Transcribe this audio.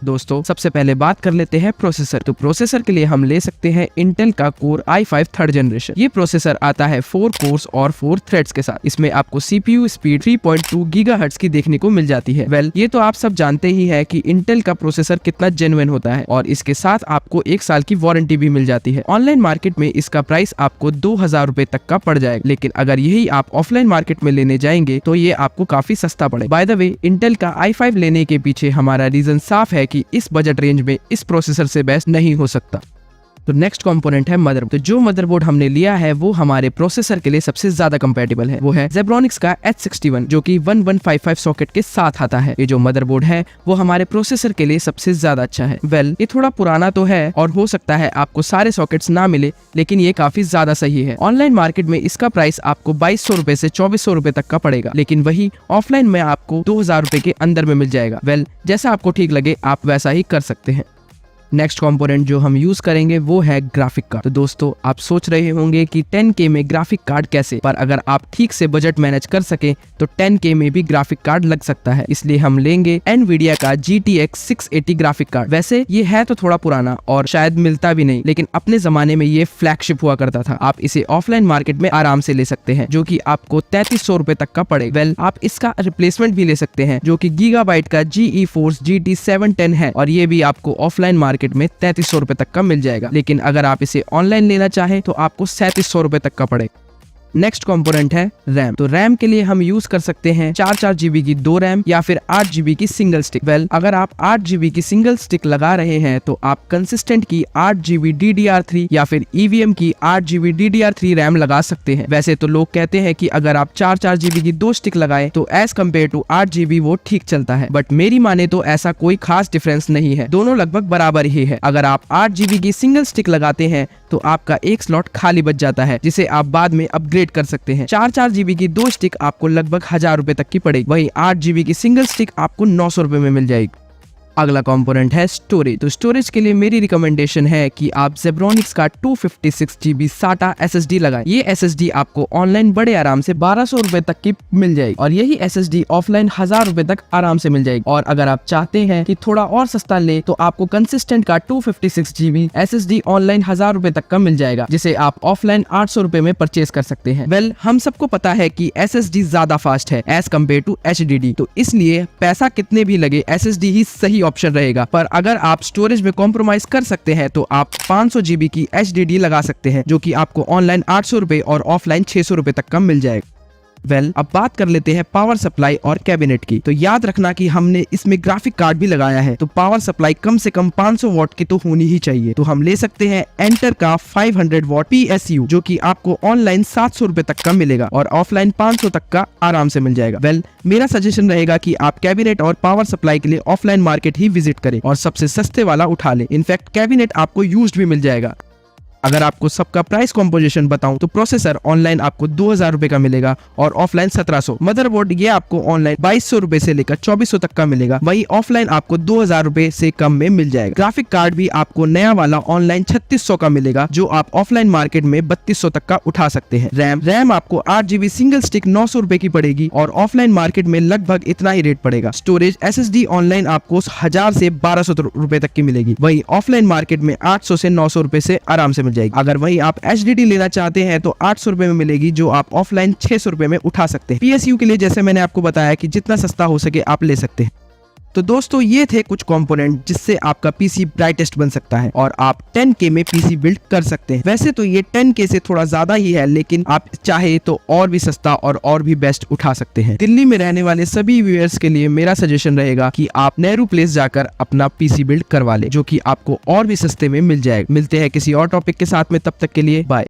दोस्तों सबसे पहले बात कर लेते हैं प्रोसेसर। तो प्रोसेसर के लिए हम ले सकते हैं इंटेल का कोर i5 थर्ड जनरेशन। ये प्रोसेसर आता है 4 कोर्स और 4 थ्रेड्स के साथ। इसमें आपको सीपीयू स्पीड 3.2 गीगाहर्ट्ज की देखने को मिल जाती है। ये तो आप सब जानते ही है कि इंटेल का प्रोसेसर कितना जेन्युइन होता है और इसके साथ आपको 1 साल की वारंटी भी मिल जाती है। ऑनलाइन मार्केट में इसका प्राइस आपको 2000 रुपए तक का पड़ जाएगा, लेकिन अगर यही आप ऑफलाइन मार्केट में लेने जाएंगे तो ये आपको काफी सस्ता पड़े। बाय द वे, इंटेल का i5 लेने के पीछे हमारा रीजन साफ है कि इस बजट रेंज में इस प्रोसेसर से बेस्ट नहीं हो सकता। तो नेक्स्ट कंपोनेंट है मदरबोर्ड। तो जो मदरबोर्ड हमने लिया है वो हमारे प्रोसेसर के लिए सबसे ज्यादा कंपैटिबल है। वो है Zebronics का H61 जो कि 1155 सॉकेट के साथ आता है। ये जो मदरबोर्ड है वो हमारे प्रोसेसर के लिए सबसे ज्यादा अच्छा है। ये थोड़ा पुराना तो है और हो सकता है आपको सारे सॉकेट्स ना मिले, लेकिन ये काफी ज्यादा सही है। ऑनलाइन मार्केट में इसका प्राइस आपको 2200 रुपए से 2400 रुपए तक का पड़ेगा, लेकिन वही ऑफलाइन में आपको 2000 रुपए के अंदर में मिल जाएगा। जैसा आपको ठीक लगे आप वैसा ही कर सकते हैं। नेक्स्ट कंपोनेंट जो हम यूज करेंगे वो है ग्राफिक कार्ड। तो दोस्तों आप सोच रहे होंगे कि 10K में ग्राफिक कार्ड कैसे, पर अगर आप ठीक से बजट मैनेज कर सके तो 10K में भी ग्राफिक कार्ड लग सकता है। इसलिए हम लेंगे Nvidia का GTX 680 ग्राफिक कार्ड। वैसे ये है तो थोड़ा पुराना और शायद मिलता भी नहीं, लेकिन अपने जमाने में ये फ्लैगशिप हुआ करता था। आप इसे ऑफलाइन मार्केट में आराम से ले सकते हैं, जो कि आपको 3300 रुपए तक का पड़ेगा। आप इसका रिप्लेसमेंट भी ले सकते हैं जो कि गीगाबाइट का GeForce GT 710 है और ये भी आपको ऑफलाइन मार्केट में 3300 रुपए तक का मिल जाएगा, लेकिन अगर आप इसे ऑनलाइन लेना चाहें तो आपको 3700 रुपए तक का पड़ेगा। नेक्स्ट कंपोनेंट है रैम। तो रैम के लिए हम यूज कर सकते हैं 4 GB की 2 रैम या फिर 8 GB की सिंगल स्टिक। अगर आप 8 GB की सिंगल स्टिक लगा रहे हैं तो आप कंसिस्टेंट की 8 GB DDR3 या फिर EVM की 8 GB DDR3 रैम लगा सकते हैं। वैसे तो लोग कहते हैं कि अगर आप 4 GB की 2 स्टिक लगाए तो एज कम्पेयर टू 8 GB वो ठीक चलता है, बट मेरी माने तो ऐसा कोई खास डिफरेंस नहीं है, दोनों लगभग बराबर ही है। अगर आप 8 GB की सिंगल स्टिक लगाते हैं तो आपका एक स्लॉट खाली बच जाता है, जिसे आप बाद में अपग्रेड कर सकते हैं। 4 GB की 2 स्टिक आपको लगभग 1000 रुपए तक की पड़ेगी, वही 8 GB की सिंगल स्टिक आपको 900 रुपए में मिल जाएगी। अगला कंपोनेंट है स्टोरेज। तो स्टोरेज के लिए मेरी रिकमेंडेशन है कि आप Zebronics का 256 GB SATA SSD लगाएं। ये SSD आपको ऑनलाइन बड़े आराम से 1200 रुपए तक की मिल जाएगी और यही SSD ऑफलाइन 1000 रुपए तक आराम से मिल जाएगी। और अगर आप चाहते हैं कि थोड़ा और सस्ता ले तो आपको कंसिस्टेंट का 256 GB SSD ऑनलाइन 1000 रुपए तक का मिल जाएगा, जिसे आप ऑफलाइन 800 रुपए में परचेज कर सकते हैं। हम सबको पता है कि SSD ज्यादा फास्ट है एज कम्पेयर टू HDD, तो इसलिए पैसा कितने भी लगे SSD ही सही ऑप्शन रहेगा। पर अगर आप स्टोरेज में कॉम्प्रोमाइज कर सकते हैं तो आप 500 GB की HDD लगा सकते हैं, जो कि आपको ऑनलाइन 800 रुपए और ऑफलाइन 600 रुपए तक का मिल जाएगा। अब बात कर लेते हैं पावर सप्लाई और कैबिनेट की। तो याद रखना कि हमने इसमें ग्राफिक कार्ड भी लगाया है, तो पावर सप्लाई कम से कम 500 वॉट की तो होनी ही चाहिए। तो हम ले सकते हैं एंटर का 500 वॉट PSU, जो कि आपको ऑनलाइन 700 रुपए तक का मिलेगा और ऑफलाइन 500 तक का आराम से मिल जाएगा। मेरा सजेशन रहेगा कि आप कैबिनेट और पावर सप्लाई के लिए ऑफलाइन मार्केट ही विजिट करें और सबसे सस्ते वाला उठा लें। इनफैक्ट कैबिनेट आपको यूज्ड भी मिल जाएगा। अगर आपको सबका प्राइस कॉम्पोजिशन बताऊं तो प्रोसेसर ऑनलाइन आपको 2000 रुपए का मिलेगा और ऑफलाइन 1700। मदरबोर्ड ये आपको ऑनलाइन 2200 रुपए से लेकर 2400 तक का मिलेगा, वही ऑफलाइन आपको 2000 रुपए से कम में मिल जाएगा। ग्राफिक कार्ड भी आपको नया वाला ऑनलाइन 3600 का मिलेगा, जो आप ऑफलाइन मार्केट में 3200 तक का उठा सकते हैं। रैम आपको 8 GB सिंगल स्टिक 900 रुपए की पड़ेगी और ऑफलाइन मार्केट में लगभग इतना ही रेट पड़ेगा। स्टोरेज SSD ऑनलाइन आपको 1000 से 1200 रुपए तक की मिलेगी, वही ऑफलाइन मार्केट में 800 से 900 रुपए से आराम से जाएगी। अगर वही आप HDD लेना चाहते हैं तो 800 रुपए में मिलेगी, जो आप ऑफलाइन 600 रुपए में उठा सकते हैं। PSU के लिए जैसे मैंने आपको बताया कि जितना सस्ता हो सके आप ले सकते हैं। तो दोस्तों ये थे कुछ कंपोनेंट जिससे आपका पीसी ब्राइटेस्ट बन सकता है और आप 10K में पीसी बिल्ड कर सकते हैं। वैसे तो ये 10K से थोड़ा ज्यादा ही है, लेकिन आप चाहे तो और भी सस्ता और भी बेस्ट उठा सकते हैं। दिल्ली में रहने वाले सभी व्यूअर्स के लिए मेरा सजेशन रहेगा कि आप नेहरू प्लेस जाकर अपना पीसी बिल्ड करवा ले, जो कि आपको और भी सस्ते में मिल जाएगा। मिलते हैं किसी और टॉपिक के साथ में, तब तक के लिए बाय।